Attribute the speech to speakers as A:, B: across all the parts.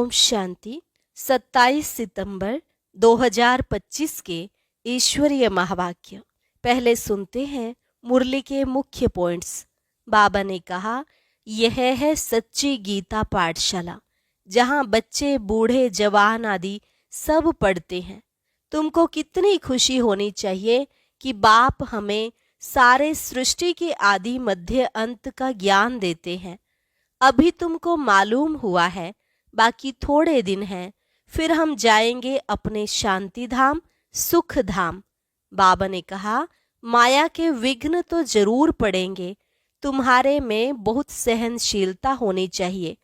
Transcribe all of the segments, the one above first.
A: ओम शांति। 27 सितंबर 2025 के ईश्वरीय महावाक्य। पहले सुनते हैं मुरली के मुख्य पॉइंट्स। बाबा ने कहा, यह है सच्ची गीता पाठशाला जहां बच्चे बूढ़े जवान आदि सब पढ़ते हैं। तुमको कितनी खुशी होनी चाहिए कि बाप हमें सारे सृष्टि के आदि मध्य अंत का ज्ञान देते हैं। अभी तुमको मालूम हुआ है, बाकी थोड़े दिन हैं, फिर हम जाएंगे अपने शांति धाम, सुख धाम। बाबा ने कहा, माया के विघ्न तो जरूर पड़ेंगे, तुम्हारे में बहुत सहनशीलता होनी चाहिए।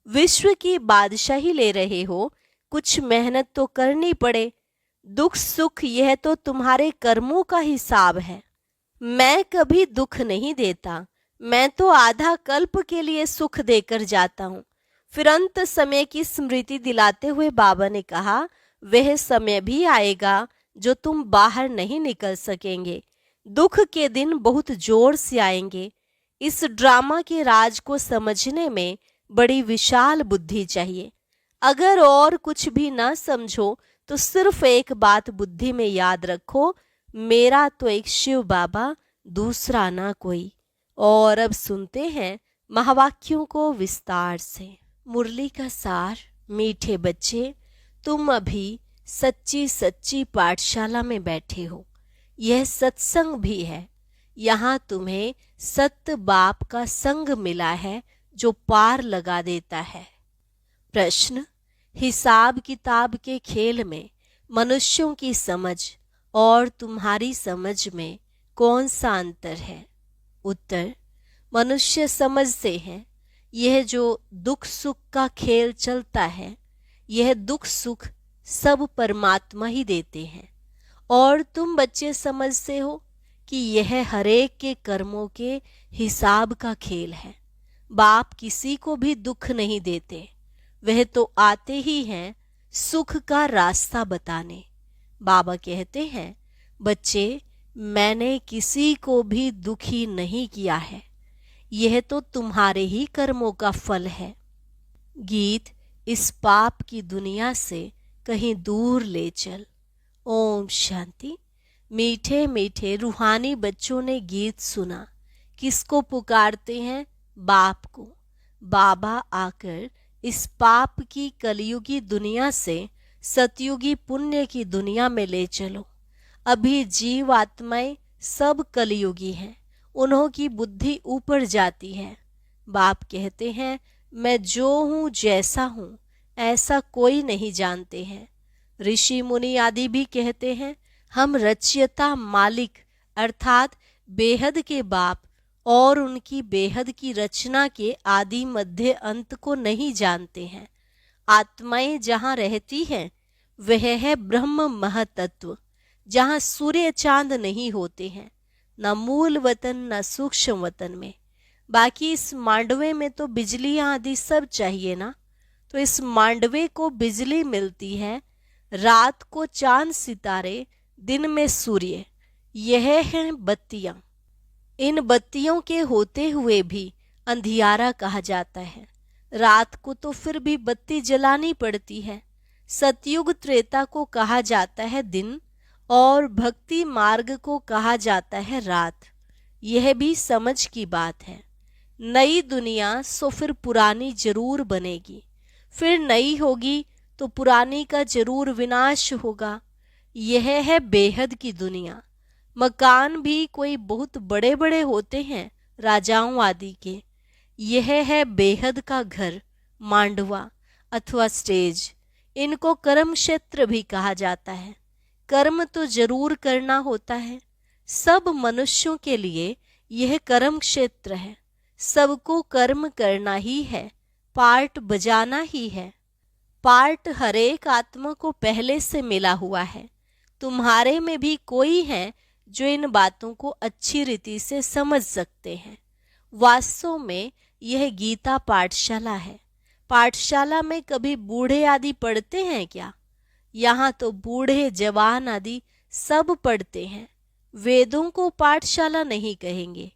A: विश्व की बादशाही ले रहे हो, कुछ मेहनत तो करनी पड़े। दुख सुख यह तो तुम्हारे कर्मों का हिसाब है। मैं कभी दुख नहीं देता, मैं तो आधा कल्प के लिए सुख देकर जाता हूँ। फिर अंत समय की स्मृति दिलाते हुए बाबा ने कहा, वह समय भी आएगा जो तुम बाहर नहीं निकल सकेंगे। दुख के दिन बहुत जोर से आएंगे। इस ड्रामा के राज को समझने में बड़ी विशाल बुद्धि चाहिए। अगर और कुछ भी ना समझो तो सिर्फ एक बात बुद्धि में याद रखो, मेरा तो एक शिव बाबा, दूसरा ना कोई। और अब सुनते हैं महावाक्यों को विस्तार से। मुरली का सार। मीठे बच्चे, तुम अभी सच्ची सच्ची पाठशाला में बैठे हो। यह सत्संग भी है। यहाँ तुम्हें सत्य बाप का संग मिला है जो पार लगा देता है। प्रश्न, हिसाब किताब के खेल में मनुष्यों की समझ और तुम्हारी समझ में कौन सा अंतर है? उत्तर, मनुष्य समझते हैं यह जो दुख सुख का खेल चलता है, यह दुख सुख सब परमात्मा ही देते हैं। और तुम बच्चे समझते हो कि यह हरेक के कर्मों के हिसाब का खेल है। बाप किसी को भी दुख नहीं देते, वह तो आते ही हैं सुख का रास्ता बताने। बाबा कहते हैं, बच्चे, मैंने किसी को भी दुखी नहीं किया है, यह तो तुम्हारे ही कर्मों का फल है। गीत, इस पाप की दुनिया से कहीं दूर ले चल। ओम शांति। मीठे मीठे रूहानी बच्चों ने गीत सुना। किसको पुकारते हैं? बाप को। बाबा आकर इस पाप की कलयुगी दुनिया से सतयुगी पुण्य की दुनिया में ले चलो। अभी जीव आत्माएं सब कलयुगी हैं, उन्हों की बुद्धि ऊपर जाती है। बाप कहते हैं, मैं जो हूँ जैसा हूँ ऐसा कोई नहीं जानते हैं। ऋषि मुनि आदि भी कहते हैं, हम रचयिता मालिक अर्थात बेहद के बाप और उनकी बेहद की रचना के आदि मध्य अंत को नहीं जानते हैं। आत्माएं जहाँ रहती हैं वह है ब्रह्म महतत्व, जहाँ सूर्य चांद नहीं होते हैं, न मूल वतन न सूक्ष्म वतन में। बाकी इस मांडवे में तो बिजलियां आदि सब चाहिए ना, तो इस मांडवे को बिजली मिलती है, रात को चांद सितारे, दिन में सूर्य। यह हैं बत्तियां। इन बत्तियों के होते हुए भी अंधियारा कहा जाता है। रात को तो फिर भी बत्ती जलानी पड़ती है। सतयुग त्रेता को कहा जाता है दिन और भक्ति मार्ग को कहा जाता है रात। यह भी समझ की बात है। नई दुनिया सो फिर पुरानी जरूर बनेगी, फिर नई होगी तो पुरानी का जरूर विनाश होगा। यह है बेहद की दुनिया। मकान भी कोई बहुत बड़े बड़े होते हैं, राजाओं आदि के। यह है बेहद का घर, मांडवा अथवा स्टेज। इनको कर्म क्षेत्र भी कहा जाता है। कर्म तो जरूर करना होता है। सब मनुष्यों के लिए यह कर्म क्षेत्र है। सबको कर्म करना ही है, पार्ट बजाना ही है। पार्ट हरेक आत्मा को पहले से मिला हुआ है। तुम्हारे में भी कोई है जो इन बातों को अच्छी रीति से समझ सकते हैं। वास्तव में यह गीता पाठशाला है। पाठशाला में कभी बूढ़े आदि पढ़ते हैं क्या? यहाँ तो बूढ़े जवान आदि सब पढ़ते हैं। वेदों को पाठशाला नहीं कहेंगे।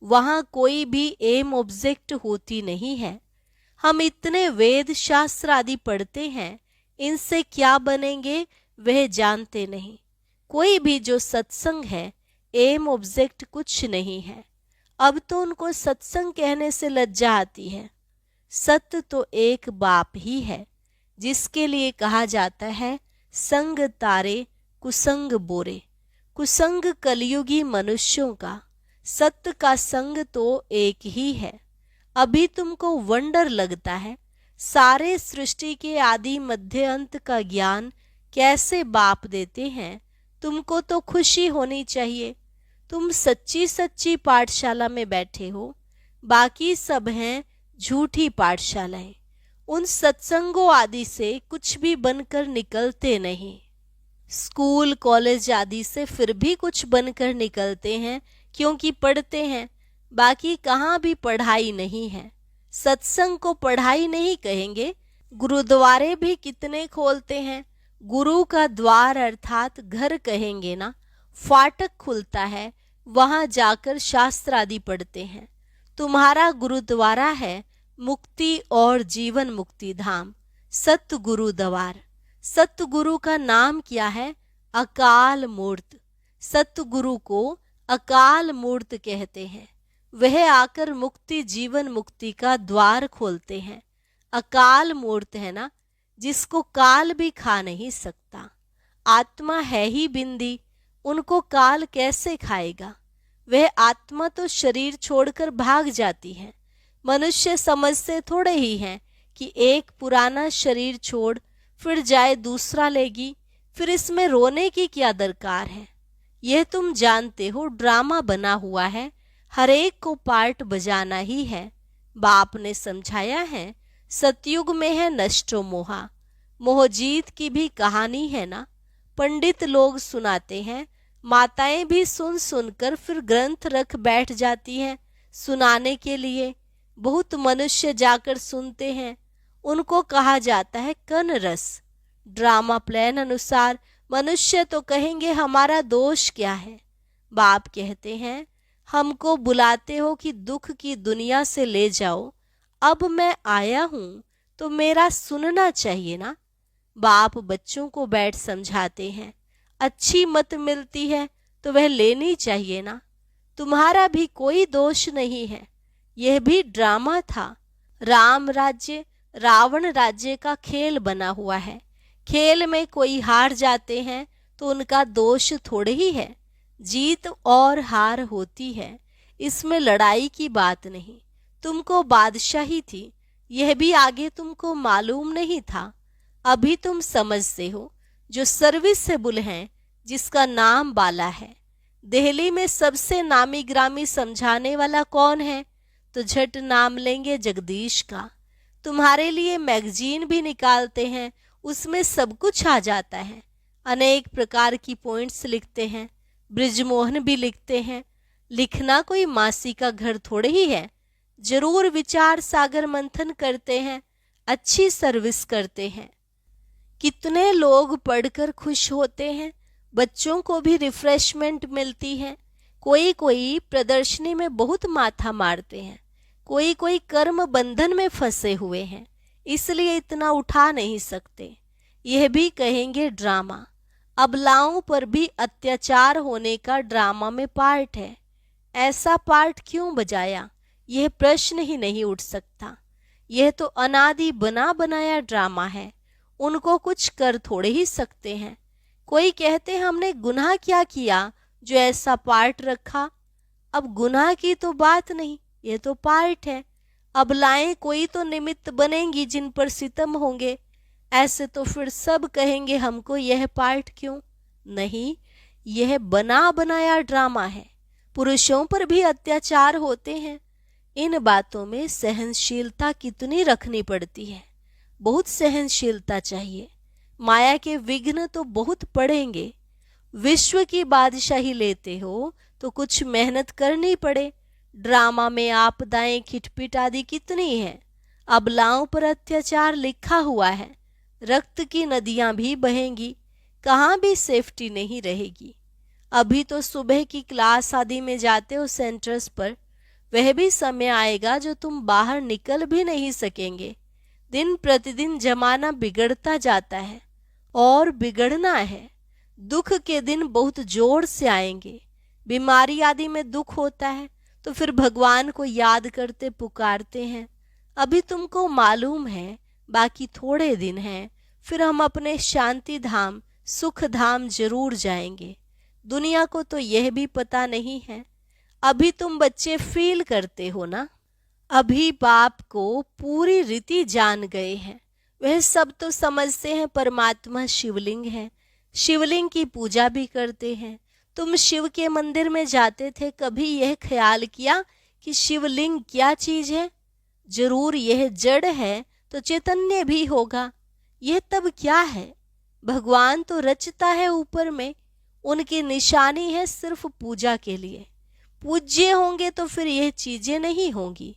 A: वहाँ कोई भी एम ऑब्जेक्ट होती नहीं है। हम इतने वेद शास्त्र आदि पढ़ते हैं, इनसे क्या बनेंगे वह जानते नहीं। कोई भी जो सत्संग है, एम ऑब्जेक्ट कुछ नहीं है। अब तो उनको सत्संग कहने से लज्जा आती है। सत्य तो एक बाप ही है, जिसके लिए कहा जाता है संग तारे कुसंग बोरे। कुसंग कलयुगी मनुष्यों का, सत्य का संग तो एक ही है। अभी तुमको वंडर लगता है, सारे सृष्टि के आदि मध्य अंत का ज्ञान कैसे बाप देते हैं। तुमको तो खुशी होनी चाहिए। तुम सच्ची सच्ची पाठशाला में बैठे हो, बाकी सब हैं झूठी पाठशालाएं। उन सत्संगों आदि से कुछ भी बनकर निकलते नहीं। स्कूल कॉलेज आदि से फिर भी कुछ बनकर निकलते हैं, क्योंकि पढ़ते हैं। बाकी कहाँ भी पढ़ाई नहीं है। सत्संग को पढ़ाई नहीं कहेंगे। गुरुद्वारे भी कितने खोलते हैं। गुरु का द्वार अर्थात घर कहेंगे ना, फाटक खुलता है, वहां जाकर शास्त्र आदि पढ़ते हैं। तुम्हारा गुरुद्वारा है मुक्ति और जीवन मुक्ति धाम, सतगुरु द्वार। सतगुरु का नाम क्या है? अकाल मूर्त। सतगुरु को अकाल मूर्त कहते हैं। वह आकर मुक्ति जीवन मुक्ति का द्वार खोलते हैं। अकाल मूर्त है ना, जिसको काल भी खा नहीं सकता। आत्मा है ही बिंदी, उनको काल कैसे खाएगा? वह आत्मा तो शरीर छोड़कर भाग जाती है। मनुष्य समझते थोड़े ही हैं कि एक पुराना शरीर छोड़ फिर जाए दूसरा लेगी। फिर इसमें रोने की क्या दरकार है? यह तुम जानते हो ड्रामा बना हुआ है, हर एक को पार्ट बजाना ही है। बाप ने समझाया है, सतयुग में है नष्टो मोहा। मोहजीत की भी कहानी है ना, पंडित लोग सुनाते हैं। माताएं भी सुन सुनकर फिर ग्रंथ रख बैठ जाती हैं सुनाने के लिए। बहुत मनुष्य जाकर सुनते हैं, उनको कहा जाता है कन रस। ड्रामा प्लान अनुसार मनुष्य तो कहेंगे हमारा दोष क्या है। बाप कहते हैं, हमको बुलाते हो कि दुख की दुनिया से ले जाओ, अब मैं आया हूं तो मेरा सुनना चाहिए ना। बाप बच्चों को बैठ समझाते हैं, अच्छी मत मिलती है तो वह लेनी चाहिए ना। तुम्हारा भी कोई दोष नहीं है, यह भी ड्रामा था। राम राज्य रावण राज्य का खेल बना हुआ है। खेल में कोई हार जाते हैं तो उनका दोष थोड़े ही है। जीत और हार होती है, इसमें लड़ाई की बात नहीं। तुमको बादशाही थी, यह भी आगे तुमको मालूम नहीं था। अभी तुम समझते हो। जो सर्विसेबल हैं, जिसका नाम बाला है। दिल्ली में सबसे नामी ग्रामी समझाने वाला कौन है? तो झट नाम लेंगे जगदीश का। तुम्हारे लिए मैगजीन भी निकालते हैं, उसमें सब कुछ आ जाता है। अनेक प्रकार की पॉइंट्स लिखते हैं। ब्रिजमोहन भी लिखते हैं। लिखना कोई मासी का घर थोड़े ही है। जरूर विचार सागर मंथन करते हैं, अच्छी सर्विस करते हैं। कितने लोग पढ़कर खुश होते हैं। बच्चों को भी रिफ्रेशमेंट मिलती है। कोई कोई प्रदर्शनी में बहुत माथा मारते हैं, कोई कोई कर्म बंधन में फंसे हुए हैं, इसलिए इतना उठा नहीं सकते। यह भी कहेंगे ड्रामा। अबलाओं पर भी अत्याचार होने का ड्रामा में पार्ट है। ऐसा पार्ट क्यों बजाया, यह प्रश्न ही नहीं उठ सकता। यह तो अनादि बना बनाया ड्रामा है, उनको कुछ कर थोड़े ही सकते हैं। कोई कहते हमने गुनाह क्या किया जो ऐसा पार्ट रखा। अब गुनाह की तो बात नहीं, यह तो पार्ट है। अबलाएं कोई तो निमित्त बनेंगी जिन पर सितम होंगे। ऐसे तो फिर सब कहेंगे हमको यह पार्ट क्यों। नहीं, यह बना बनाया ड्रामा है। पुरुषों पर भी अत्याचार होते हैं। इन बातों में सहनशीलता कितनी रखनी पड़ती है। बहुत सहनशीलता चाहिए। माया के विघ्न तो बहुत पड़ेंगे। विश्व की बादशाही लेते हो तो कुछ मेहनत करनी पड़े। ड्रामा में आपदाएं खिटपिट आदि कितनी है। अबलाओं पर अत्याचार लिखा हुआ है। रक्त की नदियां भी बहेंगी, कहाँ भी सेफ्टी नहीं रहेगी। अभी तो सुबह की क्लास आदि में जाते हो सेंटर्स पर, वह भी समय आएगा जो तुम बाहर निकल भी नहीं सकेंगे। दिन प्रतिदिन जमाना बिगड़ता जाता है और बिगड़ना है। दुख के दिन बहुत जोर से आएंगे। बीमारी आदि में दुख होता है तो फिर भगवान को याद करते पुकारते हैं। अभी तुमको मालूम है बाकी थोड़े दिन हैं, फिर हम अपने शांति धाम सुख धाम जरूर जाएंगे। दुनिया को तो यह भी पता नहीं है। अभी तुम बच्चे फील करते हो ना, अभी बाप को पूरी रीति जान गए हैं। वह सब तो समझते हैं परमात्मा शिवलिंग है, शिवलिंग की पूजा भी करते हैं। तुम शिव के मंदिर में जाते थे, कभी यह ख्याल किया कि शिवलिंग क्या चीज है? जरूर यह जड़ है तो चैतन्य भी होगा। यह तब क्या है? भगवान तो रचता है ऊपर में, उनकी निशानी है सिर्फ पूजा के लिए। पूज्य होंगे तो फिर यह चीजें नहीं होंगी।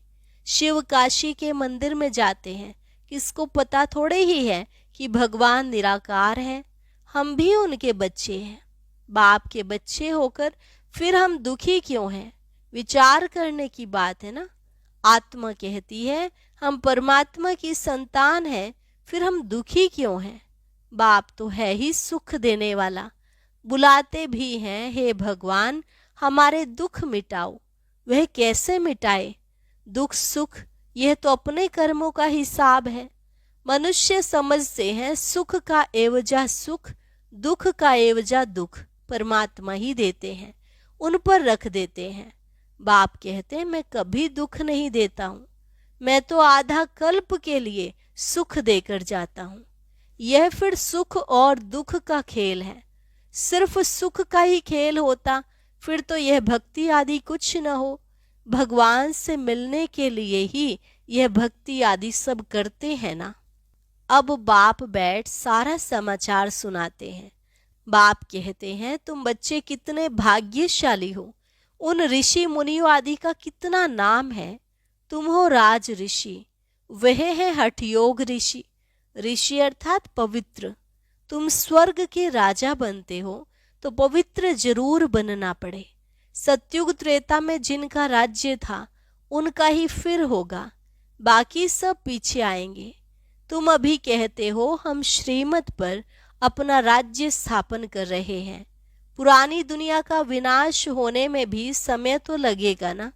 A: शिव काशी के मंदिर में जाते हैं, किसको पता थोड़े ही है कि भगवान निराकार है। हम भी उनके बच्चे हैं। बाप के बच्चे होकर फिर हम दुखी क्यों हैं? विचार करने की बात है ना। आत्मा कहती है हम परमात्मा की संतान हैं, फिर हम दुखी क्यों हैं? बाप तो है ही सुख देने वाला। बुलाते भी हैं, हे भगवान हमारे दुख मिटाओ। वह कैसे मिटाए? दुख सुख यह तो अपने कर्मों का हिसाब है। मनुष्य समझते हैं सुख का एवजा सुख, दुख का एवजा दुख परमात्मा ही देते हैं, उन पर रख देते हैं। बाप कहते हैं मैं कभी दुख नहीं देता हूँ, मैं तो आधा कल्प के लिए सुख देकर जाता हूँ। यह फिर सुख और दुख का खेल है। सिर्फ सुख का ही खेल होता फिर तो यह भक्ति आदि कुछ न हो। भगवान से मिलने के लिए ही यह भक्ति आदि सब करते हैं ना। अब बाप बैठ सारा समाचार सुनाते हैं। बाप कहते हैं तुम बच्चे कितने भाग्यशाली हो। उन ऋषि मुनियों आदि का कितना नाम है। तुम हो राज ऋषि, वह है हठयोग ऋषि। ऋषि अर्थात पवित्र। तुम स्वर्ग के राजा बनते हो तो पवित्र जरूर बनना पड़े। सत्युग त्रेता में जिनका राज्य था उनका ही फिर होगा, बाकी सब पीछे आएंगे। तुम अभी कहते हो हम श्रीमत पर अपना राज्य स्थापन कर रहे हैं। पुरानी दुनिया का विनाश होने में भी समय तो लगेगा ना।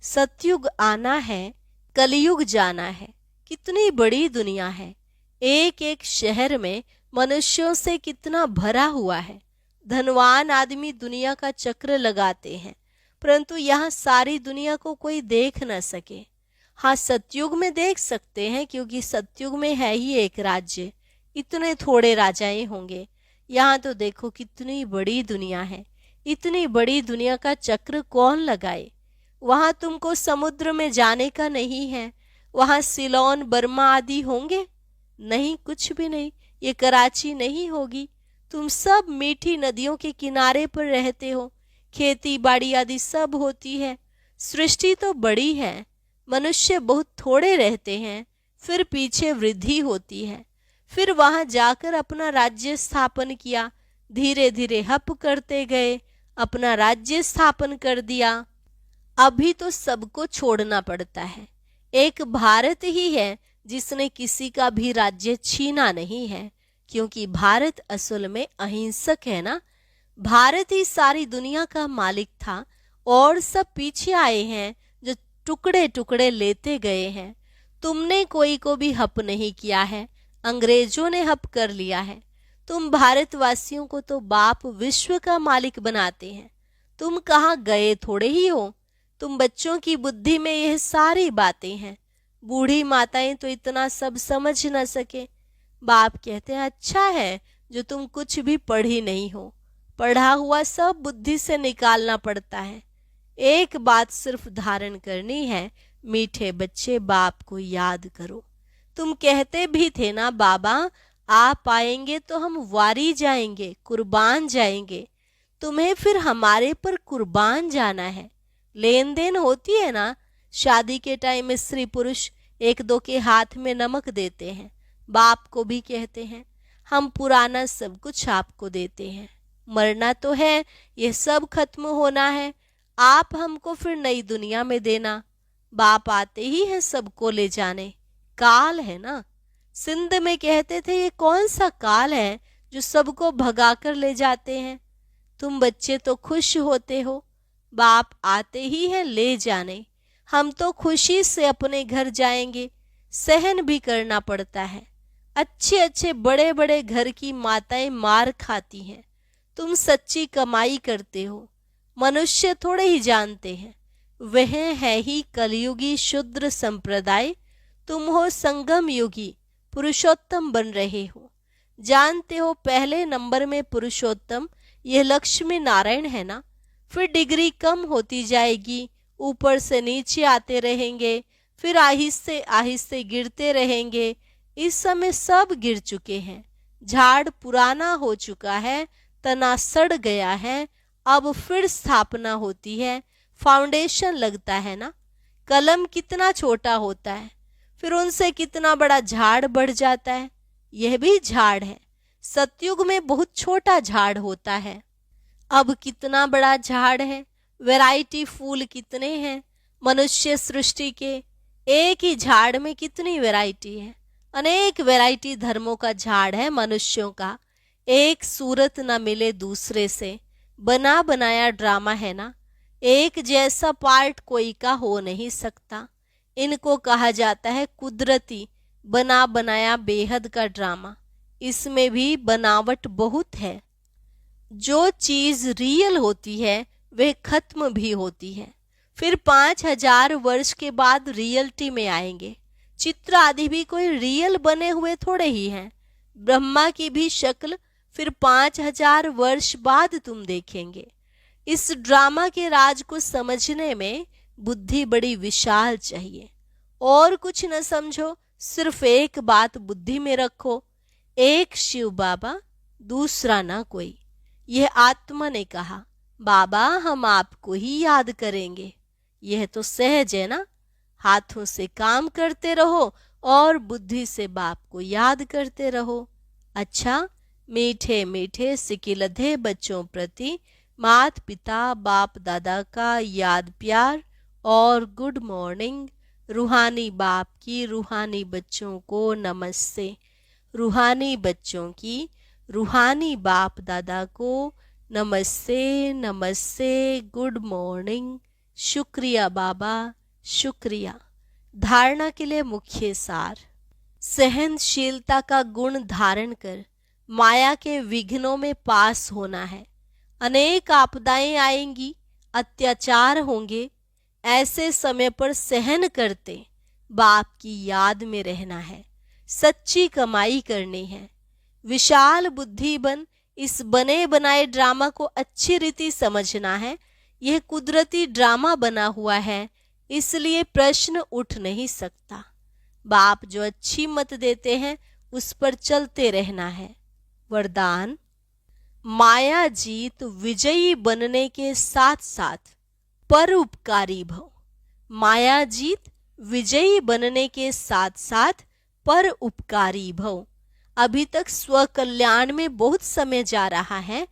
A: सतयुग आना है, कलयुग जाना है। कितनी बड़ी दुनिया है। एक एक शहर में मनुष्यों से कितना भरा हुआ है। धनवान आदमी दुनिया का चक्र लगाते हैं, परंतु यहाँ सारी दुनिया को कोई देख न सके। हाँ, सतयुग में देख सकते हैं, क्योंकि सतयुग में है ही एक राज्य, इतने थोड़े राजाएं होंगे। यहाँ तो देखो कितनी बड़ी दुनिया है। इतनी बड़ी दुनिया का चक्र कौन लगाए? वहां तुमको समुद्र में जाने का नहीं है। वहां सिलोन बर्मा आदि होंगे? नहीं, कुछ भी नहीं। ये कराची नहीं होगी। तुम सब मीठी नदियों के किनारे पर रहते हो। खेती बाड़ी आदि सब होती है। सृष्टि तो बड़ी है। मनुष्य बहुत थोड़े रहते हैं, फिर पीछे वृद्धि होती है। फिर वहां जाकर अपना राज्य स्थापन किया। धीरे धीरे हप करते गए, अपना राज्य स्थापन कर दिया। अभी तो सबको छोड़ना पड़ता है। एक भारत ही है जिसने किसी का भी राज्य छीना नहीं है, क्योंकि भारत असल में अहिंसक है ना। भारत ही सारी दुनिया का मालिक था और सब पीछे आए हैं जो टुकड़े टुकड़े लेते गए हैं। तुमने कोई को भी हप नहीं किया है, अंग्रेजों ने हप कर लिया है। तुम भारतवासियों को तो बाप विश्व का मालिक बनाते हैं। तुम कहाँ गए थोड़े ही हो। तुम बच्चों की बुद्धि में यह सारी बातें हैं। बूढ़ी माताएं तो इतना सब समझ न सके। बाप कहते हैं अच्छा है जो तुम कुछ भी पढ़ी नहीं हो। पढ़ा हुआ सब बुद्धि से निकालना पड़ता है। एक बात सिर्फ धारण करनी है, मीठे बच्चे बाप को याद करो। तुम कहते भी थे ना बाबा आप आएंगे तो हम वारी जाएंगे, कुर्बान जाएंगे। तुम्हें फिर हमारे पर कुर्बान जाना है। लेन देन होती है ना। शादी के टाइम में स्त्री पुरुष एक दो के हाथ में नमक देते हैं। बाप को भी कहते हैं हम पुराना सब कुछ आपको देते हैं। मरना तो है, ये सब खत्म होना है। आप हमको फिर नई दुनिया में देना। बाप आते ही हैं सबको ले जाने। काल है ना। सिंध में कहते थे ये कौन सा काल है जो सबको भगाकर ले जाते हैं। तुम बच्चे तो खुश होते हो, बाप आते ही हैं ले जाने। हम तो खुशी से अपने घर जाएंगे। सहन भी करना पड़ता है। अच्छे अच्छे बड़े बड़े घर की माताएं मार खाती हैं। तुम सच्ची कमाई करते हो। मनुष्य थोड़े ही जानते हैं वह है ही कलयुगी शूद्र संप्रदाय। तुम हो संगम युगी पुरुषोत्तम बन रहे हो। जानते हो पहले नंबर में पुरुषोत्तम यह लक्ष्मी नारायण है ना। फिर डिग्री कम होती जाएगी, ऊपर से नीचे आते रहेंगे, फिर आहिस्ते आहिस्ते गिरते रहेंगे। इस समय सब गिर चुके हैं। झाड़ पुराना हो चुका है, तना सड़ गया है। अब फिर स्थापना होती है, फाउंडेशन लगता है ना। कलम कितना छोटा होता है, फिर उनसे कितना बड़ा झाड़ बढ़ जाता है। यह भी झाड़ है। सतयुग में बहुत छोटा झाड़ होता है, अब कितना बड़ा झाड़ है। वैरायटी फूल कितने हैं मनुष्य सृष्टि के। एक ही झाड़ में कितनी वैरायटी है। अनेक वैरायटी धर्मों का झाड़ है मनुष्यों का। एक सूरत न मिले दूसरे से, बना बनाया ड्रामा है ना। एक जैसा पार्ट कोई का हो नहीं सकता। इनको कहा जाता है कुदरती बना बनाया बेहद का ड्रामा। इसमें भी बनावट बहुत है। जो चीज रियल होती है वह खत्म भी होती है। फिर 5000 वर्ष के बाद रियलिटी में आएंगे। चित्र आदि भी कोई रियल बने हुए थोड़े ही हैं। ब्रह्मा की भी शक्ल फिर 5000 वर्ष बाद तुम देखेंगे। इस ड्रामा के राज को समझने में बुद्धि बड़ी विशाल चाहिए। और कुछ न समझो, सिर्फ एक बात बुद्धि में रखो, एक शिव बाबा, दूसरा ना कोई। यह आत्मा ने कहा, बाबा हम आपको ही याद करेंगे। यह तो सहज है ना। हाथों से काम करते रहो और बुद्धि से बाप को याद करते रहो। अच्छा, मीठे मीठे सिकिलधे बच्चों प्रति मात पिता बाप दादा का याद प्यार और गुड मॉर्निंग। रूहानी बाप की रूहानी बच्चों को नमस्ते। रूहानी बच्चों की रूहानी बाप दादा को नमस्ते नमस्ते, गुड मॉर्निंग। शुक्रिया बाबा, शुक्रिया। धारणा के लिए मुख्य सार। सहनशीलता का गुण धारण कर माया के विघ्नों में पास होना है। अनेक आपदाएं आएंगी, अत्याचार होंगे। ऐसे समय पर सहन करते बाप की याद में रहना है। सच्ची कमाई करनी है। विशाल बुद्धि बन इस बने बनाए ड्रामा को अच्छी रीति समझना है। यह कुदरती ड्रामा बना हुआ है, इसलिए प्रश्न उठ नहीं सकता। बाप जो अच्छी मत देते हैं उस पर चलते रहना है। वरदान। माया जीत विजयी बनने के साथ साथ परोपकारी भव। माया जीत विजयी बनने के साथ साथ परोपकारी भव। अभी तक स्व कल्याण में बहुत समय जा रहा है,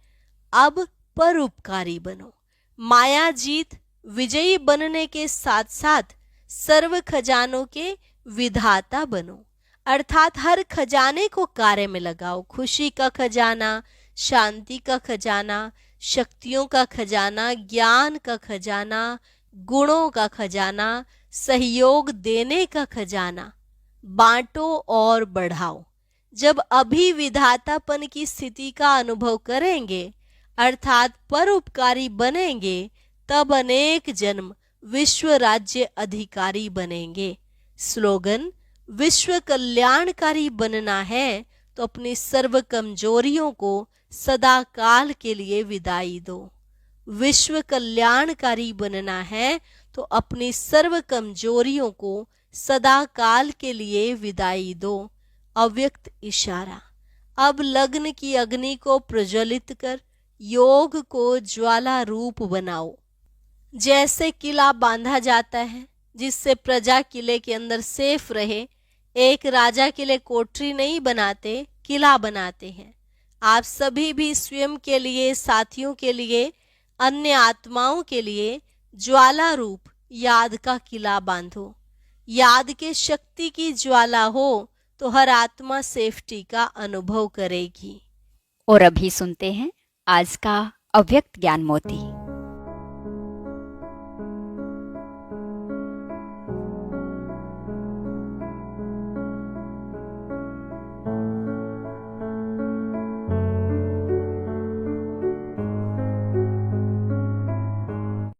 A: अब परोपकारी बनो। माया जीत विजयी बनने के साथ साथ सर्व खजानों के विधाता बनो। अर्थात हर खजाने को कार्य में लगाओ। खुशी का खजाना, शांति का खजाना, शक्तियों का खजाना, ज्ञान का खजाना, गुणों का खजाना, सहयोग देने का खजाना बांटो और बढ़ाओ। जब अभी विधातापन की स्थिति का अनुभव करेंगे अर्थात परोपकारी बनेंगे, तब अनेक जन्म विश्व राज्य अधिकारी बनेंगे। स्लोगन। विश्व कल्याणकारी बनना है तो अपनी सर्व कमजोरियों को सदा काल के लिए विदाई दो। विश्व कल्याणकारी बनना है तो अपनी सर्व कमजोरियों को सदा काल के लिए विदाई दो। अव्यक्त इशारा। अब लग्न की अग्नि को प्रज्वलित कर योग को ज्वाला रूप बनाओ। जैसे किला बांधा जाता है जिससे प्रजा किले के अंदर सेफ रहे, एक राजा के लिए कोठरी नहीं बनाते, किला बनाते हैं। आप सभी भी स्वयं के लिए, साथियों के लिए, अन्य आत्माओं के लिए ज्वाला रूप याद का किला बांधो। याद के शक्ति की ज्वाला हो तो हर आत्मा सेफ्टी का अनुभव करेगी।
B: और अभी सुनते हैं आज का अव्यक्त ज्ञान मोती।